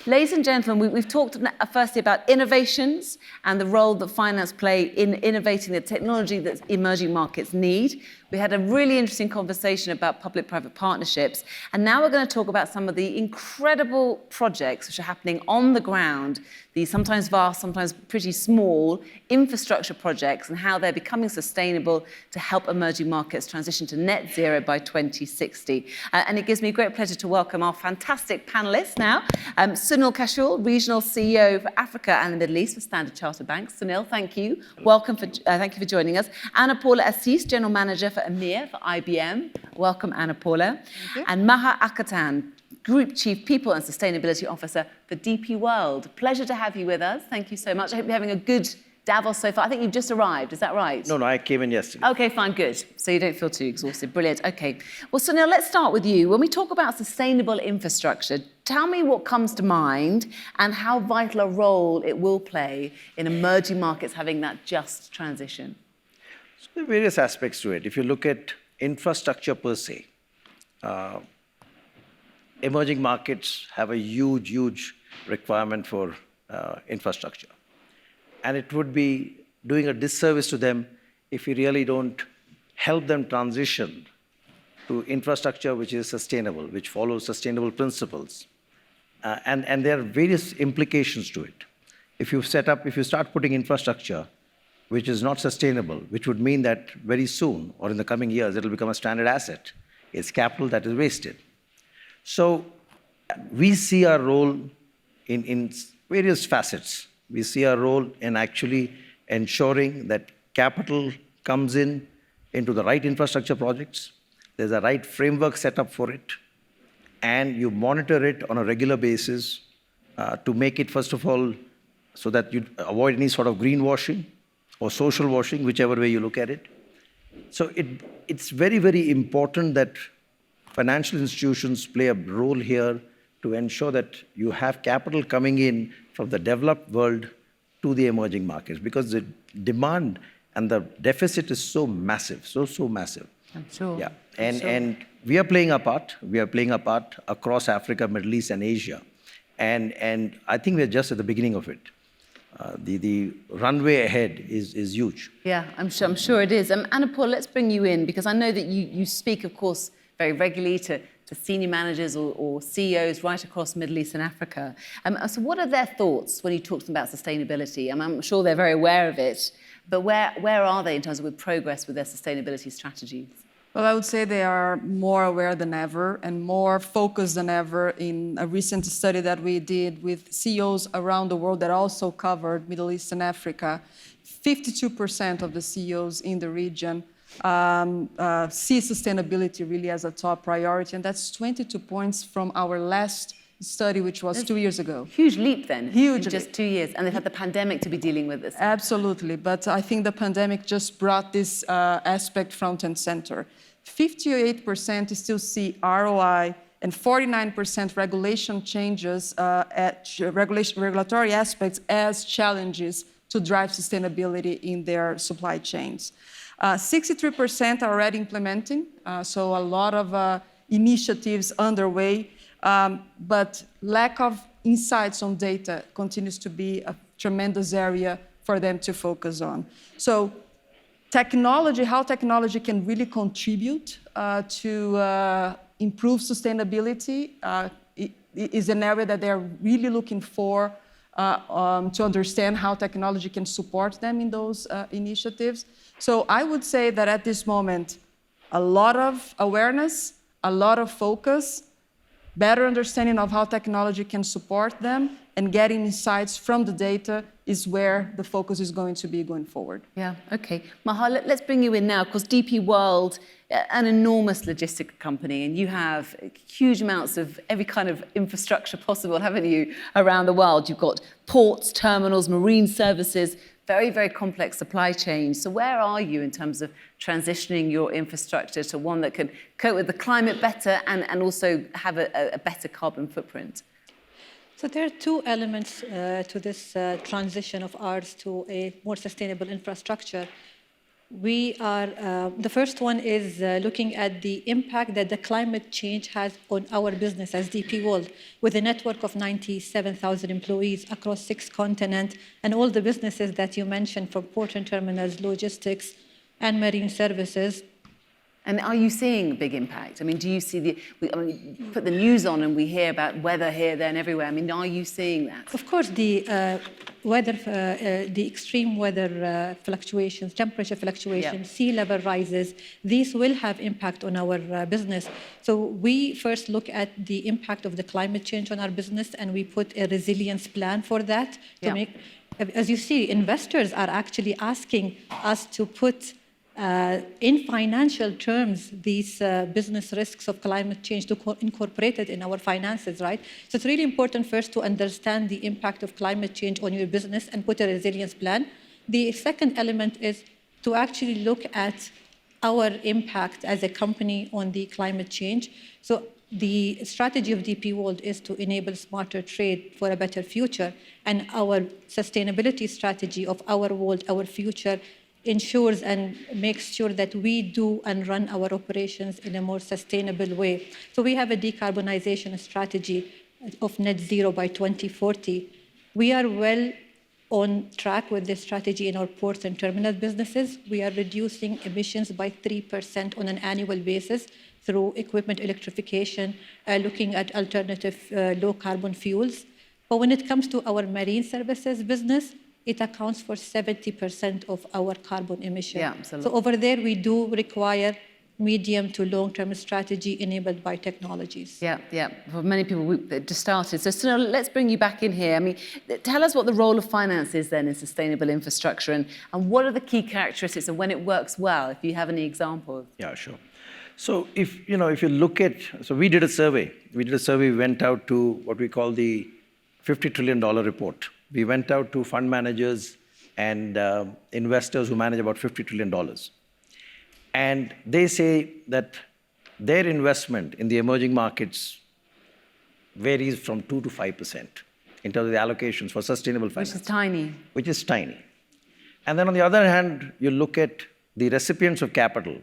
Ladies and gentlemen, we've talked firstly about innovations and the role that finance play in innovating the technology that emerging markets need. We had a really interesting conversation about public-private partnerships, and now we're going to talk about some of the incredible projects which are happening on the ground, these sometimes vast, sometimes pretty small infrastructure projects, and how they're becoming sustainable to help emerging markets transition to net zero by 2060. And it gives me great pleasure to welcome our fantastic panelists now. Sunil, Regional CEO for Africa and the Middle East for Standard Chartered Bank. Sunil, thank you. Welcome. Thank you for joining us. Paula Assis, General Manager for EMEA for IBM. Welcome, Paula. And Maha AlQattan, Group Chief People and Sustainability Officer for DP World. Pleasure to have you with us. Thank you so much. I hope you're having a good Davos so far. I think you've just arrived, is that right? No, I came in yesterday. Okay, fine, good. So you don't feel too exhausted. Brilliant, okay. Well, Sunil, let's start with you. When we talk about sustainable infrastructure, tell me what comes to mind and how vital a role it will play in emerging markets having that just transition. So there are various aspects to it. If you look at infrastructure per se, emerging markets have a huge requirement for infrastructure. And it would be doing a disservice to them if we really don't help them transition to infrastructure which is sustainable, which follows sustainable principles. And there are various implications to it. If you start putting infrastructure which is not sustainable, which would mean that very soon or in the coming years, it'll become a stranded asset. It's capital that is wasted. So we see our role in various facets. We see our role in actually ensuring that capital comes into the right infrastructure projects. There's a right framework set up for it. And you monitor it on a regular basis to make it, first of all, so that you avoid any sort of greenwashing or social washing, whichever way you look at it. So it's very important that financial institutions play a role here to ensure that you have capital coming in from the developed world to the emerging markets, because the demand and the deficit is so massive, so massive. I'm sure. Yeah, and we are playing a part. We are playing a part across Africa, Middle East, and Asia, and I think we're just at the beginning of it. The runway ahead is huge. Yeah, I'm sure it is. Paula, let's bring you in, because I know that you speak, of course, very regularly to senior managers or CEOs right across Middle East and Africa. So what are their thoughts when you talk to them about sustainability? I'm sure they're very aware of it, but where are they in terms of progress with their sustainability strategies? Well, I would say they are more aware than ever and more focused than ever. In a recent study that we did with CEOs around the world that also covered Middle East and Africa, 52% of the CEOs in the region see sustainability really as a top priority, and that's 22 points from our last study, which was 2 years ago. Huge leap then. Huge in just 2 years, and they've had the pandemic to be dealing with this. Absolutely, but I think the pandemic just brought this aspect front and center. 58% still see ROI and 49% regulation changes, regulatory aspects as challenges to drive sustainability in their supply chains. 63% are already implementing, so a lot of initiatives underway, but lack of insights on data continues to be a tremendous area for them to focus on. So technology, how technology can really contribute to improve sustainability is an area that they're really looking for to understand how technology can support them in those initiatives. So I would say that at this moment, a lot of awareness, a lot of focus, better understanding of how technology can support them, and getting insights from the data is where the focus is going to be going forward. Yeah, okay. Maha, let's bring you in now, because DP World, an enormous logistic company, and you have huge amounts of every kind of infrastructure possible, haven't you, around the world? You've got ports, terminals, marine services, very complex supply chains. So where are you in terms of transitioning your infrastructure to one that can cope with the climate better and also have a better carbon footprint? So there are two elements to this transition of ours to a more sustainable infrastructure. We are, the first one is looking at the impact that the climate change has on our business as DP World, with a network of 97,000 employees across 6 continents, and all the businesses that you mentioned, from port and terminals, logistics, and marine services. And are you seeing a big impact? I mean, do you see you put the news on and we hear about weather here, there, and everywhere. I mean, are you seeing that? Of course, the weather, the extreme weather fluctuations, temperature fluctuations, sea level rises, these will have impact on our business. So we first look at the impact of the climate change on our business, and we put a resilience plan for that to make. As you see, investors are actually asking us to put in financial terms, these business risks of climate change to incorporate it in our finances, right? So it's really important first to understand the impact of climate change on your business and put a resilience plan. The second element is to actually look at our impact as a company on the climate change. So the strategy of DP World is to enable smarter trade for a better future, and our sustainability strategy of our world, our future, ensures and makes sure that we do and run our operations in a more sustainable way. So we have a decarbonization strategy of net zero by 2040. We are well on track with this strategy in our ports and terminal businesses. We are reducing emissions by 3% on an annual basis through equipment electrification, looking at alternative low carbon fuels. But when it comes to our marine services business, it accounts for 70% of our carbon emissions. Yeah, absolutely. So over there, we do require medium to long-term strategy enabled by technologies. Yeah. For many people, that just started. So Sunil, let's bring you back in here. I mean, tell us what the role of finance is then in sustainable infrastructure, and what are the key characteristics and when it works well, if you have any examples. Yeah, sure. So if you look at, so we did a survey. We went out to what we call the $50 trillion report. We went out to fund managers and investors who manage about $50 trillion. And they say that their investment in the emerging markets varies from 2 to 5% in terms of the allocations for sustainable finance. Which is tiny. And then on the other hand, you look at the recipients of capital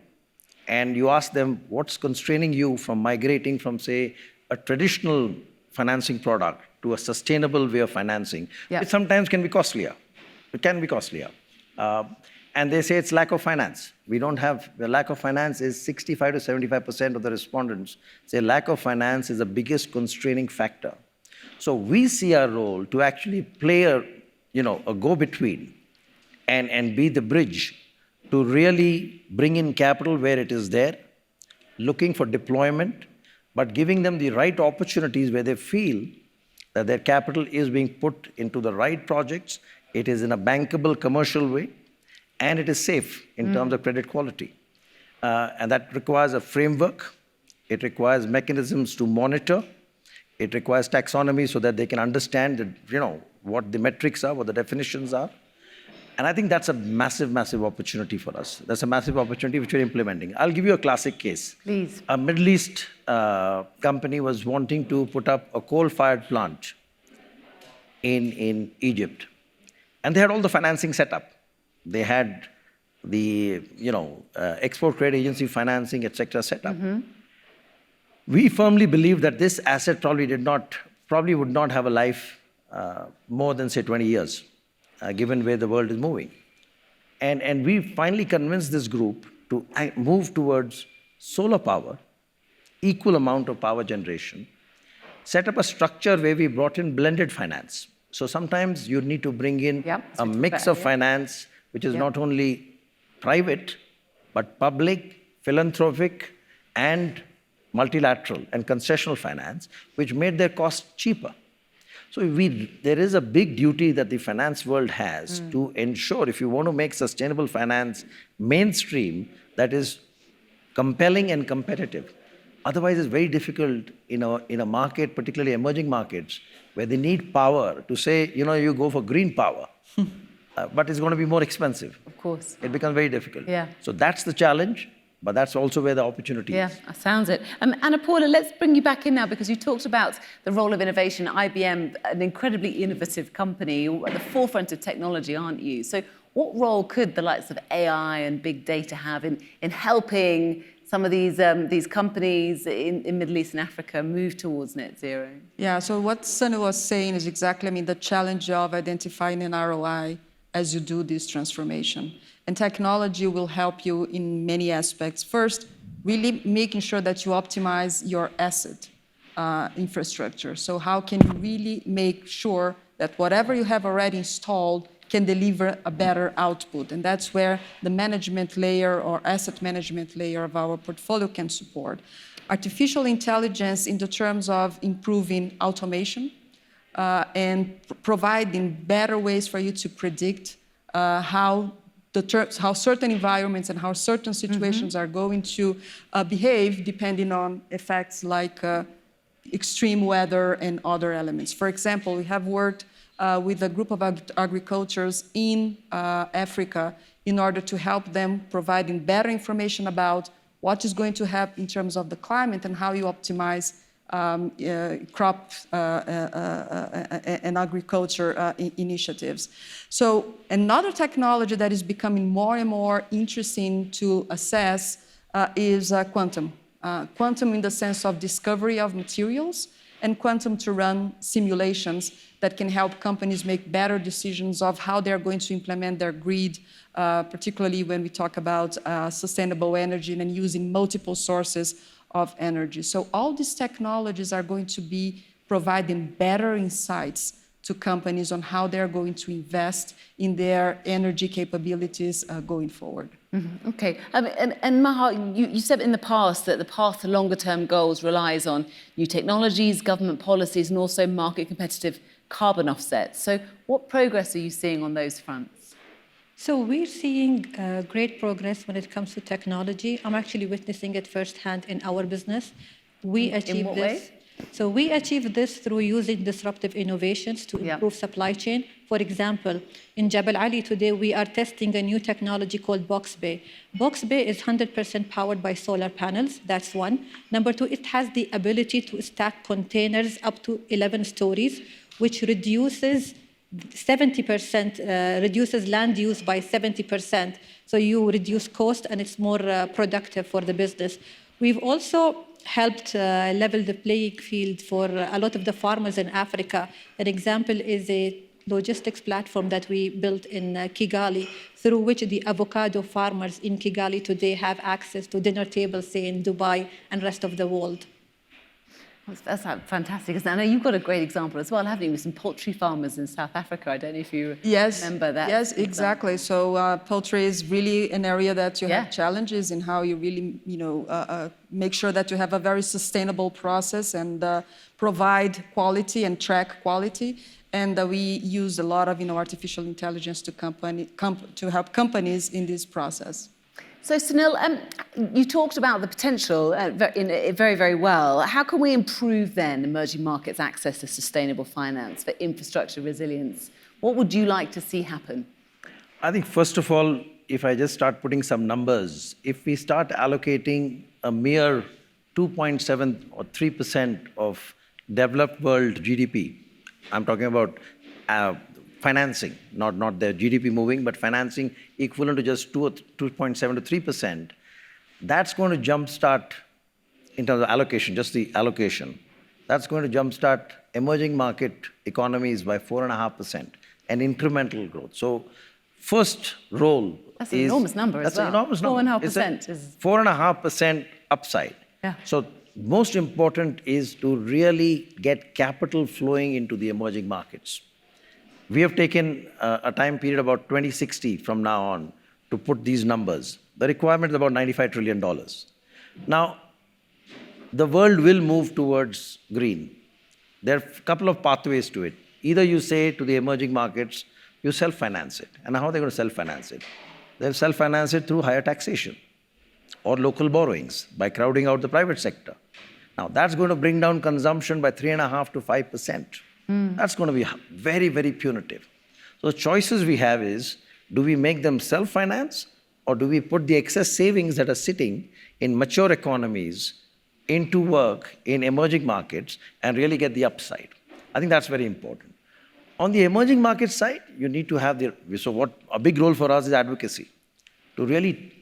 and you ask them, what's constraining you from migrating from, say, a traditional financing product to a sustainable way of financing, which sometimes can be costlier. It can be costlier. And they say it's lack of finance. We don't have, the lack of finance is 65 to 75% of the respondents say lack of finance is the biggest constraining factor. So we see our role to actually play a go-between and be the bridge to really bring in capital where it is there, looking for deployment, but giving them the right opportunities where they feel that their capital is being put into the right projects, it is in a bankable commercial way, and it is safe in terms of credit quality. And that requires a framework. It requires mechanisms to monitor. It requires taxonomy so that they can understand that, what the metrics are, what the definitions are. And I think that's a massive, massive opportunity for us. That's a massive opportunity which we're implementing. I'll give you a classic case. Please. A Middle East company was wanting to put up a coal-fired plant in Egypt. And they had all the financing set up. They had the, export credit agency financing, etc., set up. We firmly believe that this asset probably would not have a life more than, say, 20 years. Given where the world is moving. And we finally convinced this group to move towards solar power, equal amount of power generation, set up a structure where we brought in blended finance. So sometimes you need to bring in a mix of finance, which is not only private, but public, philanthropic, and multilateral and concessional finance, which made their costs cheaper. So there is a big duty that the finance world has to ensure, if you want to make sustainable finance mainstream, that is compelling and competitive. Otherwise, it's very difficult in a market, particularly emerging markets, where they need power to say, you go for green power, but it's going to be more expensive. Of course. It becomes very difficult. Yeah. So that's the challenge. But that's also where the opportunity is. Yeah, sounds it. Anna Paula, let's bring you back in now, because you talked about the role of innovation. IBM, an incredibly innovative company, at the forefront of technology, aren't you? So what role could the likes of AI and big data have in helping some of these companies in Middle East and Africa move towards net zero? Yeah, so what Sunil was saying is exactly, the challenge of identifying an ROI as you do this transformation. And technology will help you in many aspects. First, really making sure that you optimize your asset infrastructure. So how can you really make sure that whatever you have already installed can deliver a better output? And that's where the management layer or asset management layer of our portfolio can support. Artificial intelligence in the terms of improving automation and providing better ways for you to predict how certain environments and how certain situations are going to behave depending on effects like extreme weather and other elements. For example, we have worked with a group of agricultures in Africa in order to help them providing better information about what is going to happen in terms of the climate and how you optimize crop and agriculture initiatives. So another technology that is becoming more and more interesting to assess is quantum. Quantum in the sense of discovery of materials, and quantum to run simulations that can help companies make better decisions of how they're going to implement their grid, particularly when we talk about sustainable energy and using multiple sources of energy. So all these technologies are going to be providing better insights to companies on how they're going to invest in their energy capabilities going forward. Mm-hmm. Okay. And Maha, you said in the past that the path to longer-term goals relies on new technologies, government policies, and also market competitive carbon offsets. So what progress are you seeing on those fronts? So we're seeing great progress when it comes to technology. I'm actually witnessing it firsthand in our business. We achieve in what this. way? So we achieve this through using disruptive innovations to improve supply chain. For example, in Jabal Ali today, we are testing a new technology called Box Bay. Box Bay is 100% powered by solar panels. That's one. Number two, it has the ability to stack containers up to 11 stories, which reduces 70%, reduces land use by 70%. So you reduce cost and it's more productive for the business. We've also helped level the playing field for a lot of the farmers in Africa. An example is a logistics platform that we built in Kigali, through which the avocado farmers in Kigali today have access to dinner tables, say in Dubai and rest of the world. That's fantastic. I know you've got a great example as well, haven't you, with some poultry farmers in South Africa? I don't know if you remember that. Yes, exactly. So poultry is really an area that you have challenges in how you really, make sure that you have a very sustainable process and provide quality and track quality. And we use a lot of, artificial intelligence to help companies in this process. So, Sunil, you talked about the potential very, very well. How can we improve then emerging markets' access to sustainable finance for infrastructure resilience? What would you like to see happen? I think, first of all, if I just start putting some numbers, if we start allocating a mere 2.7 or 3% of developed world GDP, I'm talking about financing, not the GDP moving, but financing equivalent to just 2.7 to 3%, that's going to jumpstart, in terms of allocation, just the allocation, that's going to jumpstart emerging market economies by 4.5%, an incremental growth. So first role that's an enormous number as well. That's an enormous number. 4.5% is 4.5% upside. Yeah. So most important is to really get capital flowing into the emerging markets. We have taken a time period about 2060 from now on to put these numbers. The requirement is about $95 trillion. Now, the world will move towards green. There are a couple of pathways to it. Either you say to the emerging markets, you self-finance it. And how are they going to self-finance it? They'll self-finance it through higher taxation or local borrowings by crowding out the private sector. Now, that's going to bring down consumption by 3.5% to 5%. That's going to be very, very punitive. So the choices we have is, do we make them self-finance, or do we put the excess savings that are sitting in mature economies into work in emerging markets and really get the upside? I think that's very important. On the emerging market side, you need to have so a big role for us is advocacy, to really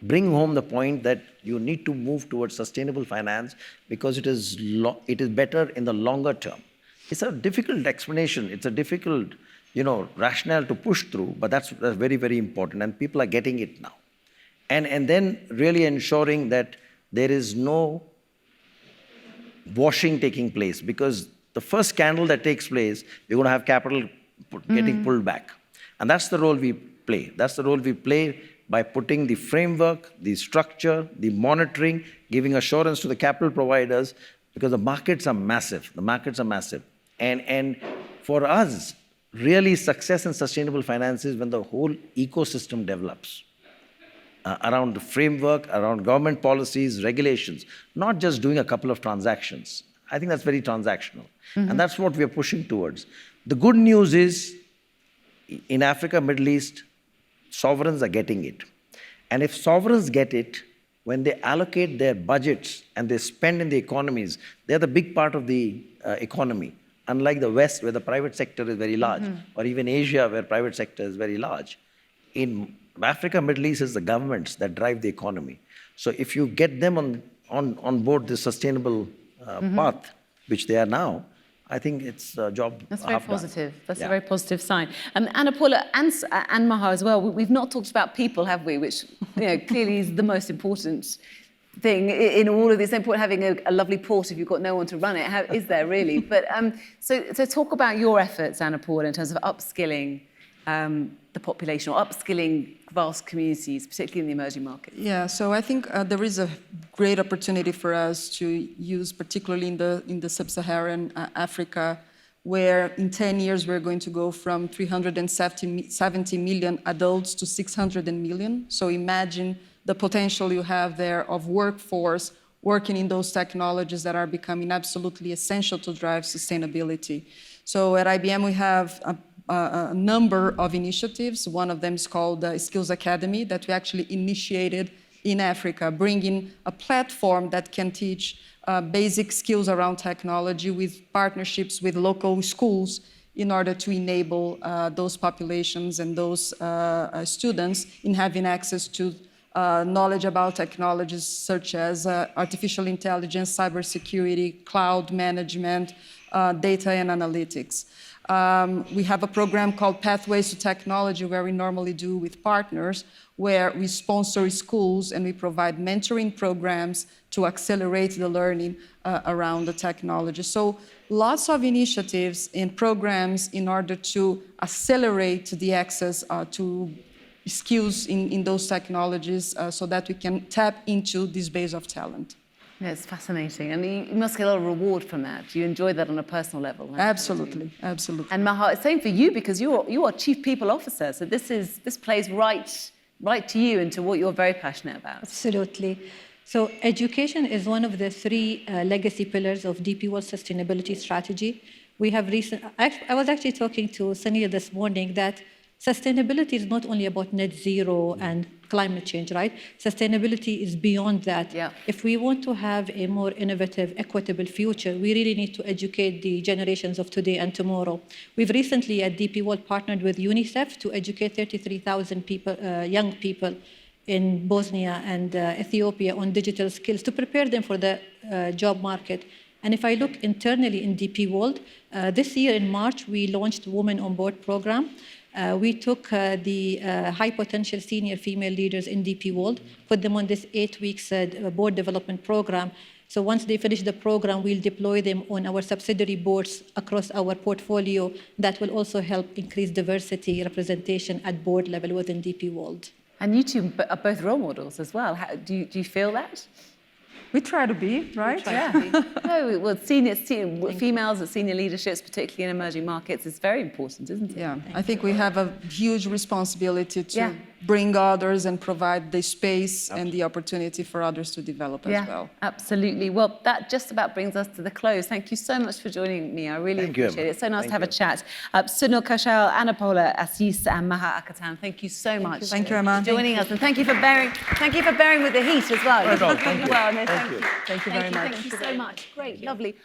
bring home the point that you need to move towards sustainable finance because it is better in the longer term. It's a difficult explanation. It's a difficult, rationale to push through, but that's very, very important, and people are getting it now. And then really ensuring that there is no washing taking place, because the first scandal that takes place, you're going to have capital getting pulled back. And that's the role we play. That's the role we play by putting the framework, the structure, the monitoring, giving assurance to the capital providers, because the markets are massive. The markets are massive. And for us, really success in sustainable finance is when the whole ecosystem develops around the framework, around government policies, regulations, not just doing a couple of transactions. I think that's very transactional. And that's what we are pushing towards. The good news is, in Africa, Middle East, sovereigns are getting it. And if sovereigns get it, when they allocate their budgets and they spend in the economies, they're the big part of the economy. Unlike the West, where the private sector is very large, or even Asia, where private sector is very large. In Africa, Middle East, it's the governments that drive the economy. So if you get them on board this sustainable path, which they are now, I think it's a job That's very positive. Done. That's a very positive sign. And Paula and Maha as well, we've not talked about people, have we? Which clearly is the most important thing in all of this. It's important having a lovely port if you've got no one to run it. How is there really? But so talk about your efforts, Paula, in terms of upskilling the population, or upskilling vast communities, particularly in the emerging markets. Yeah, so I think there is a great opportunity for us to use, particularly in the sub-Saharan Africa, where in 10 years we're going to go from 370 million adults to 600 million. So imagine the potential you have there of workforce working in those technologies that are becoming absolutely essential to drive sustainability. So at IBM we have a number of initiatives. One of them is called the Skills Academy that we actually initiated in Africa, bringing a platform that can teach basic skills around technology with partnerships with local schools in order to enable those populations and those students in having access to knowledge about technologies such as artificial intelligence, cybersecurity, cloud management, data and analytics. We have a program called Pathways to Technology, where we normally do with partners, where we sponsor schools and we provide mentoring programs to accelerate the learning around the technology. So lots of initiatives and programs in order to accelerate the access to skills in those technologies so that we can tap into this base of talent. Yeah, it's fascinating. And you must get a lot of reward from that. Do you enjoy that on a personal level? Right? Absolutely, absolutely. And Maha, it's same for you, because you are Chief People Officer. So this plays right to you and to what you're very passionate about. Absolutely. So education is one of the three legacy pillars of DP World Sustainability Strategy. We have I was actually talking to Sunil this morning that sustainability is not only about net zero and climate change, right? Sustainability is beyond that. Yeah. If we want to have a more innovative, equitable future, we really need to educate the generations of today and tomorrow. We've recently at DP World partnered with UNICEF to educate 33,000 people, young people in Bosnia and Ethiopia on digital skills to prepare them for the job market. And if I look internally in DP World, this year in March, we launched Women on Board program. We took the high potential senior female leaders in DP World, put them on this 8 weeks board development program. So once they finish the program, we'll deploy them on our subsidiary boards across our portfolio. That will also help increase diversity representation at board level within DP World. And you two are both role models as well. Do you feel that? We try to be, right? Yeah. No, well, females at senior leaderships, particularly in emerging markets, is very important, isn't it? Yeah, I think we have a huge responsibility to bring others and provide the space and the opportunity for others to develop as well. Absolutely. Well, that just about brings us to the close. Thank you so much for joining me. I really appreciate it. It's so nice to have a chat. Sunil, Kaushal, Paula, Assis, and Maha, AlQattan, thank you so much. Thank you, Emma. For joining us, and thank you for bearing with the heat as well. Thank you. Thank you very much. Thank you very much. Thank you so much. Great, lovely.